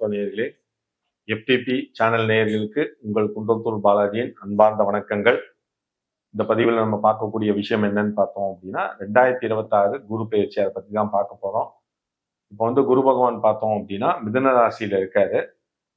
வணக்கம் நேயர்களே. FTP channel நேயர்களுக்கு உங்கள் குன்றத்தூர் பாலாஜியின் அன்பார்ந்த வணக்கங்கள். இந்த பதிவில் நம்ம பார்க்கக்கூடிய விஷயம் என்னன்னு பார்த்தோம் அப்படின்னா 2026 குரு பெயர்ச்சி அதை பற்றி தான் பார்க்க போறோம். இப்போ குரு பகவான் பார்த்தோம் அப்படின்னா மிதுன ராசியில இருக்காரு.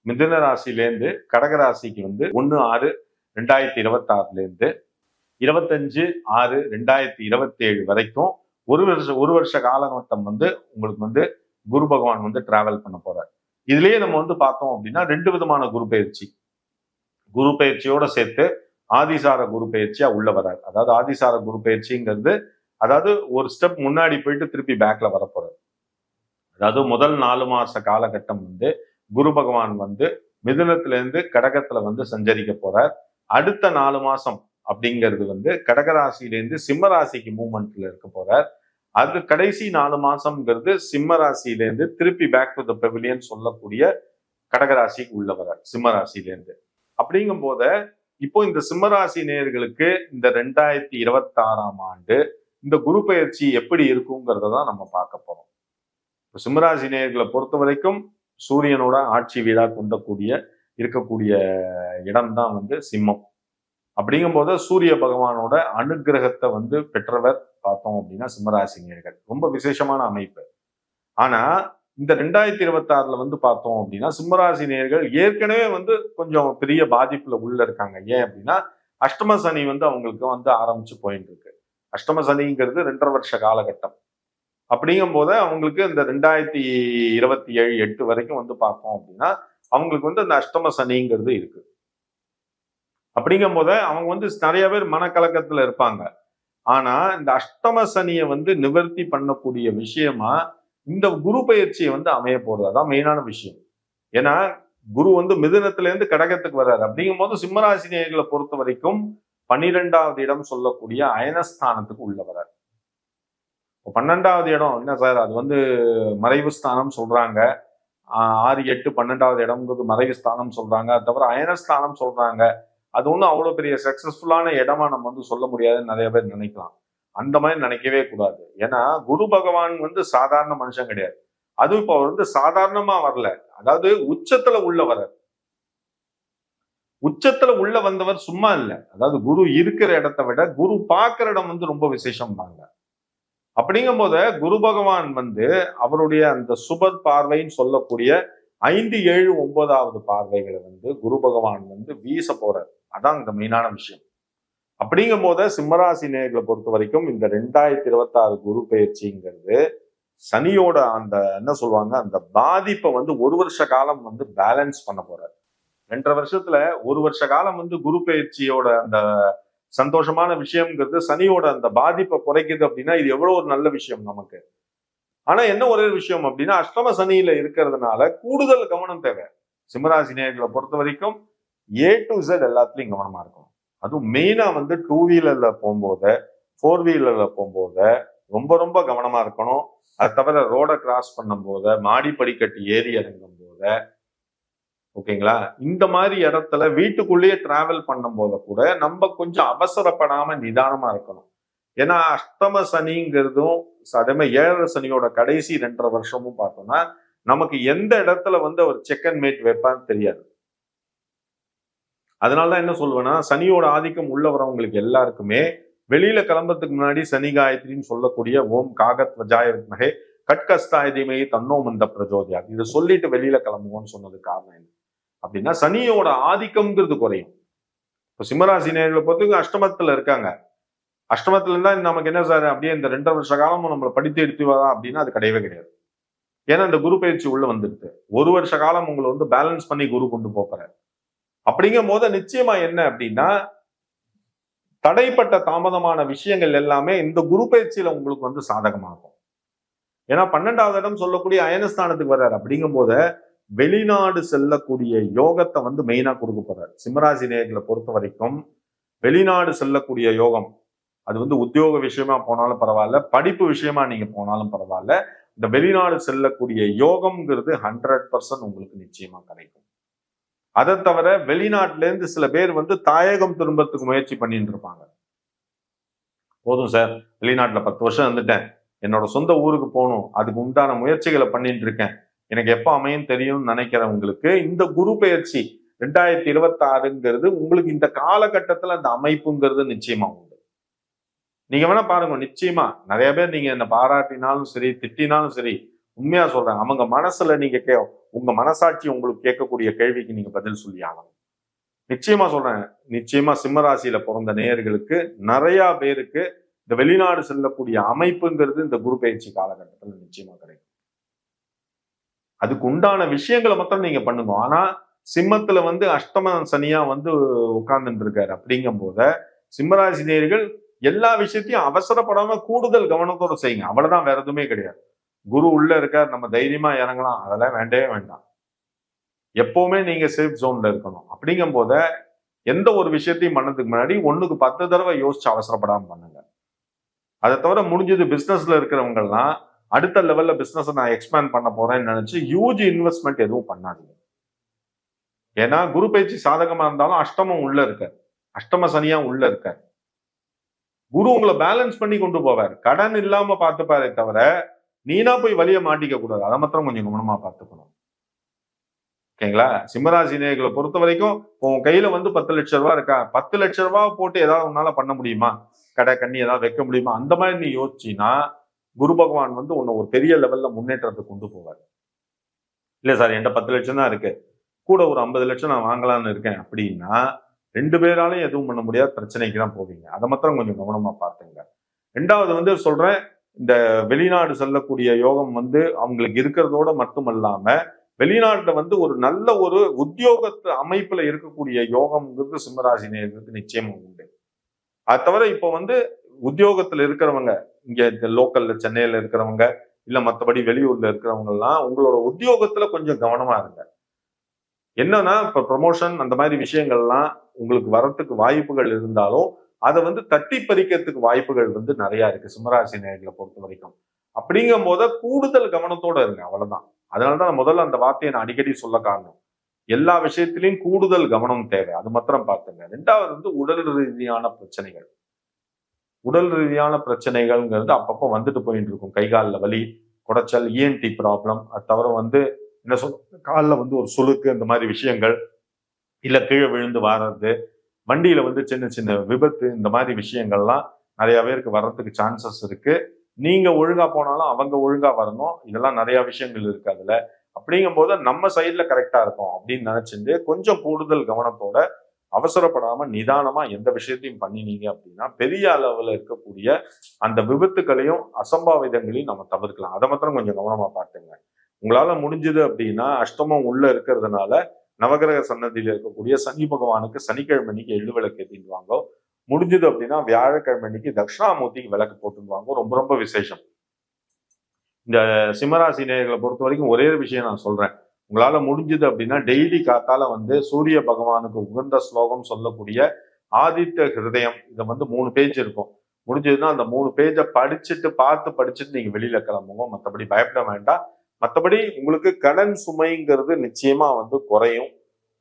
மிதுன ராசியிலேருந்து கடக ராசிக்கு 1/6/2026 25/6/2027 வரைக்கும் ஒரு வருஷ காலகட்டம் உங்களுக்கு குரு பகவான் டிராவல் பண்ண போறார். இதுலயே நம்ம பார்த்தோம் அப்படின்னா 2 விதமான குரு பயிற்சியோட சேர்த்து ஆதிசார குரு பயிற்சியா உள்ள வர்றாரு. அதாவது ஆதிசார குரு பயிற்சிங்கிறது அதாவது ஒரு ஸ்டெப் முன்னாடி போயிட்டு திருப்பி பேக்ல வரப்போறாரு. அதாவது முதல் 4 மாச காலகட்டம் குரு பகவான் மிதுனத்துல இருந்து கடகத்துல சஞ்சரிக்க போறார். அடுத்த 4 மாசம் அப்படிங்கிறது கடகராசியிலேருந்து சிம்ம ராசிக்கு மூவ்மெண்ட்ல இருக்க போறார். அது கடைசி 4 மாசம்ங்கிறது சிம்ம ராசியிலேருந்து திருப்பி பேக் டு த பெவிலியன் சொல்லக்கூடிய கடகராசிக்கு உள்ள வரார் சிம்ம ராசியிலேருந்து. அப்படிங்கும் போத இப்போ இந்த சிம்மராசி நேயர்களுக்கு இந்த 2026ஆம் ஆண்டு இந்த குரு பயிற்சி எப்படி இருக்குங்கிறத தான் நம்ம பார்க்க போறோம். சிம்மராசி நேயர்களை பொறுத்த வரைக்கும் சூரியனோட ஆட்சி வீடா இருக்கக்கூடிய இடம்தான் சிம்மம். அப்படிங்கும் போது சூரிய பகவானோட அனுகிரகத்தை பெற்றவர் பார்த்தோம் அப்படின்னா சிம்மராசி நேயர்கள் ரொம்ப விசேஷமான அமைப்பு. ஆனா இந்த 2026ல பார்த்தோம் அப்படின்னா சிம்மராசி நேயர்கள் ஏற்கனவே கொஞ்சம் பெரிய பாதிப்புல உள்ள இருக்காங்க. ஏன் அப்படின்னா அஷ்டம சனி அவங்களுக்கு ஆரம்பிச்சு போயிட்டு இருக்கு. அஷ்டம சனிங்கிறது 2.5 வருஷ காலகட்டம். அப்படிங்கும் போது அவங்களுக்கு இந்த 2027-8 வரைக்கும் பார்த்தோம் அப்படின்னா அவங்களுக்கு அந்த அஷ்டம சனிங்கிறது இருக்கு. அப்படிங்கும் போது அவங்க நிறைய பேர் மனக்கலக்கத்துல இருப்பாங்க. ஆனா இந்த அஷ்டம சனியை நிவர்த்தி பண்ணக்கூடிய விஷயமா இந்த குரு பயிற்சியை அமைய போறது. அதான் மெயினான விஷயம். ஏன்னா குரு மிதுனத்துல இருந்து கடகத்துக்கு வர்றாரு. அப்படிங்கும் போது சிம்மராசி நேயர்களை பொறுத்த வரைக்கும் 12வது இடம் சொல்லக்கூடிய அயனஸ்தானத்துக்கு உள்ள வர்றாரு. 12வது இடம் என்ன சார், அது மறைவு ஸ்தானம் சொல்றாங்க. 6, 8, 12வது இடம்ங்கிறது மறைவு ஸ்தானம் சொல்றாங்க. அது தவிர அயனஸ்தானம் சொல்றாங்க. அது ஒன்றும் அவ்வளவு பெரிய சக்சஸ்ஃபுல்லான இடமா நம்ம சொல்ல முடியாதுன்னு நிறைய பேர் நினைக்கலாம். அந்த மாதிரி நினைக்கவே கூடாது. ஏன்னா குரு பகவான் சாதாரண மனுஷன் கிடையாது. அதுவும் இப்போ அவர் சாதாரணமா வரல, அதாவது உச்சத்துல உள்ள வர்றார். உச்சத்துல உள்ள வந்தவர் சும்மா இல்லை. அதாவது குரு இருக்கிற இடத்தை விட குரு பார்க்கிற இடம் ரொம்ப விசேஷம் தாங்க. அப்படிங்கும் போது குரு பகவான் அவருடைய அந்த சுபர் பார்வைன்னு சொல்லக்கூடிய 5, 7, 9வது பார்வைகளை குரு பகவான் வீச போறார். அதான் இந்த மெயினான விஷயம். அப்படிங்கும் போது சிம்மராசி நேயர்களை பொறுத்த வரைக்கும் இந்த 2026 குரு பயிற்சிங்கிறது சனியோட அந்த என்ன சொல்லுவாங்க அந்த பாதிப்பை ஒரு வருஷ காலம் பேலன்ஸ் பண்ண போறாரு. 2.5 வருஷத்துல ஒரு வருஷ காலம் குரு பயிற்சியோட அந்த சந்தோஷமான விஷயம்ங்கிறது சனியோட அந்த பாதிப்பை குறைக்குது அப்படின்னா இது எவ்வளவு ஒரு நல்ல விஷயம் நமக்கு. ஆனா என்ன ஒரே விஷயம் அப்படின்னா அஷ்டம சனியில இருக்கிறதுனால கூடுதல் கவனம் தேவை. சிம்மராசி நேயர்களை பொறுத்த வரைக்கும் A to Z எல்லாத்துலயும் கவனமா இருக்கும். அதுவும் மெயினா 2 வீலர்ல போகும்போது 4 வீலர்ல போகும்போது ரொம்ப ரொம்ப கவனமா இருக்கணும். அது தவிர ரோடை கிராஸ் பண்ணும் போது மாடி படிக்கட்டு ஏறி இறங்கும் போது ஓகேங்களா, இந்த மாதிரி இடத்துல வீட்டுக்குள்ளேயே டிராவல் பண்ணும் போது கூட நம்ம கொஞ்சம் அவசரப்படாம நிதானமா இருக்கணும். ஏன்னா அஷ்டம சனிங்கிறதும் அதே 7 சனியோட கடைசி 2.5 வருஷமும் பார்த்தோம்னா நமக்கு எந்த இடத்துல ஒரு செக் அண்ட் மேட் வைப்பான்னு தெரியாது. அதனாலதான் என்ன சொல்லுவேன்னா சனியோட ஆதிக்கம் உள்ள வரவங்களுக்கு எல்லாருக்குமே வெளியில கிளம்புறதுக்கு முன்னாடி சனி காயத்ரின்னு சொல்லக்கூடிய ஓம் காகத் வஜாய வித்மஹே கட்கஸ்தாய தீமஹி தன்னோ மந்த பிரஜோதயா இதை சொல்லிட்டு வெளியில கிளம்புவோம்னு சொன்னது காரணம் என்ன அப்படின்னா சனியோட ஆதிக்கம்ங்கிறது குறையும். இப்போ சிம்மராசி நேயர்களை பொறுத்தவரைக்கும் அஷ்டமத்துல இருக்காங்க. அஷ்டமத்துல இருந்தா நமக்கு என்ன சார் அப்படியே இந்த 2.5 வருஷ காலமும் நம்மளை படித்து எடுத்து வரா அப்படின்னா அது கிடையவே கிடையாது. ஏன்னா இந்த குரு பயிற்சி உள்ள வந்துடுது. ஒரு வருஷ காலம் உங்களை பேலன்ஸ் பண்ணி குரு கொண்டு போறாரு. அப்படிங்கும் போது நிச்சயமா என்ன அப்படின்னா தடைப்பட்ட தாமதமான விஷயங்கள் எல்லாமே இந்த குரு பயிற்சியில உங்களுக்கு சாதகமாகும். ஏன்னா 12வது இடம் சொல்லக்கூடிய அயனஸ்தானத்துக்கு வர்றாரு. அப்படிங்கும் போது வெளிநாடு செல்லக்கூடிய யோகத்தை மெயினா கொடுக்க போறாரு. சிம்மராசி நேயர்களை பொறுத்த வரைக்கும் வெளிநாடு செல்லக்கூடிய யோகம் அது உத்தியோக விஷயமா போனாலும் பரவாயில்ல, படிப்பு விஷயமா நீங்க போனாலும் பரவாயில்ல, இந்த வெளிநாடு செல்லக்கூடிய யோகம்ங்கிறது 100% உங்களுக்கு நிச்சயமா கிடைக்கும். அதை தவிர வெளிநாட்டுல இருந்து சில பேர் தாயகம் திரும்பத்துக்கு முயற்சி பண்ணிட்டு இருப்பாங்க. போதும் சார், வெளிநாட்டுல 10 வருஷம் இருந்துட்டேன், என்னோட சொந்த ஊருக்கு போகணும், அதுக்கு உண்டான முயற்சிகளை பண்ணிட்டு இருக்கேன், எனக்கு எப்ப அமையும் தெரியும்னு நினைக்கிறவங்களுக்கு இந்த குரு பெயர்ச்சி 2026ங்கிறது உங்களுக்கு இந்த காலகட்டத்துல அந்த அமைப்புங்கிறது நிச்சயமா உண்டு. நீங்க வேணா பாருங்க, நிச்சயமா நிறைய பேர் நீங்க என்ன பாராட்டினாலும் சரி, திட்டினாலும் சரி, உண்மையா சொல்றேன், அவங்க மனசுல நீங்க உங்க மனசாட்சி உங்களுக்கு கேட்கக்கூடிய கேள்விக்கு நீங்க பதில் சொல்லி ஆகணும். நிச்சயமா சொல்றேன், நிச்சயமா சிம்ம ராசியில பிறந்த நேயர்களுக்கு நிறைய பேருக்கு இந்த வெளிநாடு செல்லக்கூடிய அமைப்புங்கிறது இந்த குரு பயிற்சி காலகட்டத்தில் நிச்சயமா கிடைக்கும். அதுக்கு உண்டான விஷயங்களை மட்டும் நீங்க பண்ணுங்க. ஆனா சிம்மத்துல அஷ்டம சனியா உட்கார்ந்துட்டு இருக்காரு. அப்படிங்கும் போத சிம்மராசி நேயர்கள் எல்லா விஷயத்தையும் அவசரப்படாம கூடுதல் கவனத்தோட செய்யுங்க. அவ்வளவுதான், வேற எதுவுமே கிடையாது. குரு உள்ள இருக்கார், நம்ம தைரியமா இறங்கலாம், அதெல்லாம் வேண்டவே வேண்டாம். எப்பவுமே நீங்க சேஃப் ஜோன்ல இருக்கணும். அப்படிங்கும் போத எந்த ஒரு விஷயத்தையும் பண்ணதுக்கு முன்னாடி 1க்கு 10 தடவை யோசிச்சு அவசரப்படாம பண்ணுங்க. அதை தவிர முடிஞ்சது பிசினஸ்ல இருக்கிறவங்க எல்லாம் அடுத்த லெவல்ல பிசினஸ் நான் எக்ஸ்பேண்ட் பண்ண போறேன்னு நினைச்சு ஹியூஜ் இன்வெஸ்ட்மெண்ட் எதுவும் பண்ணாதீங்க. ஏன்னா குரு பயிற்சி சாதகமா இருந்தாலும் அஷ்டமம் உள்ள இருக்க, அஷ்டம சனியா உள்ள இருக்க. குரு உங்களை பேலன்ஸ் பண்ணி கொண்டு போவார். கடன் இல்லாம பார்த்துப்பாரே தவிர நீனா போய் வழிய மாட்டிக்க கூடாது. அதை மாத்திரம் கொஞ்சம் கவனமா பார்த்துக்கணும். ஓகேங்களா? சிம்மராசி நேயர்களை பொறுத்த வரைக்கும் உன் கையில 10 லட்சம் ரூபாய் இருக்கா, 10 லட்சம் ரூபாய் போட்டு ஏதாவது உன்னால பண்ண முடியுமா, கடை கண்ணி ஏதாவது வைக்க முடியுமா, அந்த மாதிரி நீ யோசிச்சினா குரு பகவான் உன்னை ஒரு பெரிய லெவல்ல முன்னேற்றத்தை கொண்டு போவார். இல்ல சார் என்கிட்ட 10 லட்சம் தான் இருக்கு, கூட ஒரு 50 லட்சம் நான் வாங்கலாம்னு இருக்கேன் அப்படின்னா 2 பேராலையும் எதுவும் பண்ண முடியாது, பிரச்சனைக்கு தான் போவீங்க. அதை மாத்திரம் கொஞ்சம் கவனமா பார்த்துங்க. 2வது சொல்றேன், இந்த வெளிநாடு செல்லக்கூடிய யோகம் அவங்களுக்கு இருக்கிறதோட மட்டுமல்லாம வெளிநாட்டுல ஒரு நல்ல ஒரு உத்தியோகத்து அமைப்புல இருக்கக்கூடிய யோகம்ங்கிறது சிம்மராசி நேயர்களுக்கு நிச்சயமா உண்டு. அது தவிர இப்போ உத்தியோகத்துல இருக்கிறவங்க, இங்க லோக்கல்ல சென்னையில இருக்கிறவங்க, இல்ல மற்றபடி வெளியூர்ல இருக்கிறவங்க எல்லாம் உங்களோட உத்தியோகத்துல கொஞ்சம் கவனமா இருங்க. என்னன்னா இப்ப ப்ரமோஷன் அந்த மாதிரி விஷயங்கள்லாம் உங்களுக்கு வரத்துக்கு வாய்ப்புகள் இருந்தாலும் அதை தட்டி பறிக்கிறதுக்கு வாய்ப்புகள் நிறைய இருக்கு சிம்மராசி நேயர்களை பொறுத்த வரைக்கும். அப்படிங்கும் போத கூடுதல் கவனத்தோட இருங்க, அவ்வளவுதான். அதனாலதான் நான் முதல்ல அந்த வார்த்தையை நான் அடிக்கடி சொல்ல காரணம். எல்லா விஷயத்திலையும் கூடுதல் கவனம் தேவை, அது மாத்திரம் பார்த்துங்க. 2வது உடல் ரீதியான பிரச்சனைகள். உடல் ரீதியான பிரச்சனைகள்ங்கிறது அப்பப்போ வந்துட்டு போயிட்டு இருக்கும். கை காலில் வலி, குடைச்சல், இஎன்டி ப்ராப்ளம், அது தவிர என்ன சொல்ல காலில் ஒரு சுளுக்கு, இந்த மாதிரி விஷயங்கள், இல்ல கீழே விழுந்து வாரது, வண்டியில சின்ன சின்ன விபத்து, இந்த மாதிரி விஷயங்கள்லாம் நிறைய பேருக்கு வர்றதுக்கு சான்சஸ் இருக்கு. நீங்க ஒழுங்கா போனாலும் அவங்க ஒழுங்கா வரணும். இதெல்லாம் நிறைய விஷயங்கள் இருக்கு அதுல. அப்படிங்கும் போது நம்ம சைட்ல கரெக்டா இருக்கும் அப்படின்னு நினைச்சிட்டு கொஞ்சம் கூடுதல் கவனத்தோட அவசரப்படாம நிதானமா எந்த விஷயத்தையும் பண்ணினீங்க அப்படின்னா பெரிய அளவுல இருக்கக்கூடிய அந்த விபத்துக்களையும் அசம்பாவிதங்களையும் நம்ம தவிர்க்கலாம். அதை மாத்திரம் கொஞ்சம் கவனமா பார்த்துங்க. உங்களால முடிஞ்சது அப்படின்னா அஷ்டமம் உள்ள இருக்கிறதுனால நவகிரக சன்னதியில இருக்கக்கூடிய சனி பகவானுக்கு சனிக்கிழமை அன்னைக்கு எள்ளு விளக்கு ஏற்றிட்டு வாங்க. முடிஞ்சது அப்படின்னா வியாழக்கிழமை அன்னைக்கு தட்சிணாமூர்த்திக்கு விளக்கு போட்டுருவாங்க. ரொம்ப ரொம்ப விசேஷம். இந்த சிம்மராசி நேயர்களை பொறுத்த வரைக்கும் ஒரே விஷயம் நான் சொல்றேன், உங்களால முடிஞ்சது அப்படின்னா டெய்லி காத்தால சூரிய பகவானுக்கு உகந்த ஸ்லோகம் சொல்லக்கூடிய ஆதித்ய ஹிருதயம், இதை 3 பேஜ் இருக்கும். முடிஞ்சதுன்னா அந்த 3 பேஜை படிச்சுட்டு நீங்க வெளியில கிளம்புங்க. மற்றபடி பயப்பட வேண்டாம். மற்றபடி உங்களுக்கு கடன் சுமைங்கிறது நிச்சயமா குறையும்.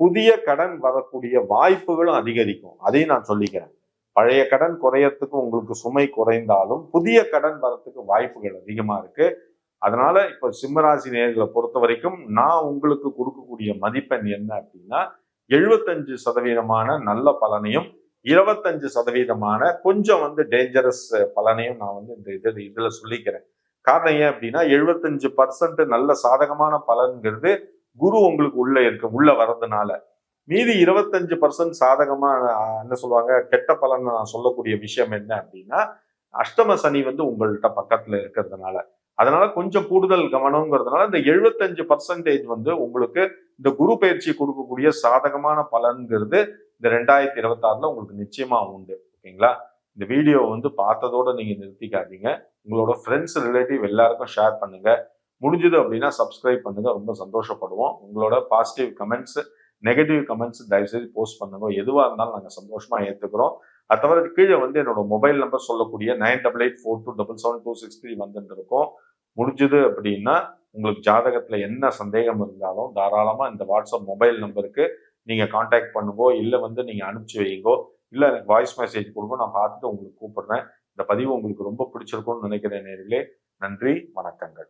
புதிய கடன் வரக்கூடிய வாய்ப்புகளும் அதிகரிக்கும். அதையும் நான் சொல்லிக்கிறேன். பழைய கடன் குறையறதுக்கு உங்களுக்கு சுமை குறைந்தாலும் புதிய கடன் வரத்துக்கு வாய்ப்புகள் அதிகமா இருக்கு. அதனால இப்ப சிம்மராசி நேயர்களை பொறுத்த வரைக்கும் நான் உங்களுக்கு கொடுக்கக்கூடிய மதிப்பெண் என்ன அப்படின்னா 75% நல்ல பலனையும் 25% கொஞ்சம் டேஞ்சரஸ் பலனையும் நான் இந்த இதுல சொல்லிக்கிறேன். காரணம் ஏன் அப்படின்னா 75% நல்ல சாதகமான பலன்கிறது குரு உங்களுக்கு உள்ள வர்றதுனால, மீதி 25% சாதகமா என்ன சொல்லுவாங்க கெட்ட பலன் நான் சொல்லக்கூடிய விஷயம் என்ன அப்படின்னா அஷ்டம சனி உங்கள்கிட்ட பக்கத்துல இருக்கிறதுனால, அதனால கொஞ்சம் கூடுதல் கவனம்ங்கிறதுனால இந்த 75% உங்களுக்கு இந்த குரு பயிற்சி கொடுக்கக்கூடிய சாதகமான பலன்கிறது இந்த 2026ல உங்களுக்கு நிச்சயமா உண்டு. ஓகேங்களா? இந்த வீடியோ பார்த்ததோட நீங்க நிறுத்திக்காதீங்க. உங்களோட ஃப்ரெண்ட்ஸ் ரிலேட்டிவ் எல்லாருக்கும் ஷேர் பண்ணுங்க. முடிஞ்சது அப்படின்னா சப்ஸ்கிரைப் பண்ணுங்க, ரொம்ப சந்தோஷப்படுவோம். உங்களோட பாசிட்டிவ் கமெண்ட்ஸ், நெகட்டிவ் கமெண்ட்ஸ் தயவுசெய்து போஸ்ட் பண்ணுங்க. எதுவா இருந்தாலும் நாங்க சந்தோஷமா ஏத்துக்கிறோம். அது தவிர கீழே என்னோட மொபைல் நம்பர் சொல்லக்கூடிய 9884277263 வந்துட்டு இருக்கோம். முடிஞ்சது அப்படின்னா உங்களுக்கு ஜாதகத்துல என்ன சந்தேகம் இருந்தாலும் தாராளமா இந்த வாட்ஸ்அப் மொபைல் நம்பருக்கு நீங்க கான்டாக்ட் பண்ணுங்கோ, இல்ல நீங்க அனுப்பிச்சு வைங்கோ, இல்ல எனக்கு வாய்ஸ் மெசேஜ் கொடுங்க, நான் பார்த்துட்டு உங்களுக்கு கூப்பிடுறேன். இந்த பதிவு உங்களுக்கு ரொம்ப பிடிச்சிருக்கும்னு நினைக்கிறேன் நேயர்களே. நன்றி, வணக்கங்கள்.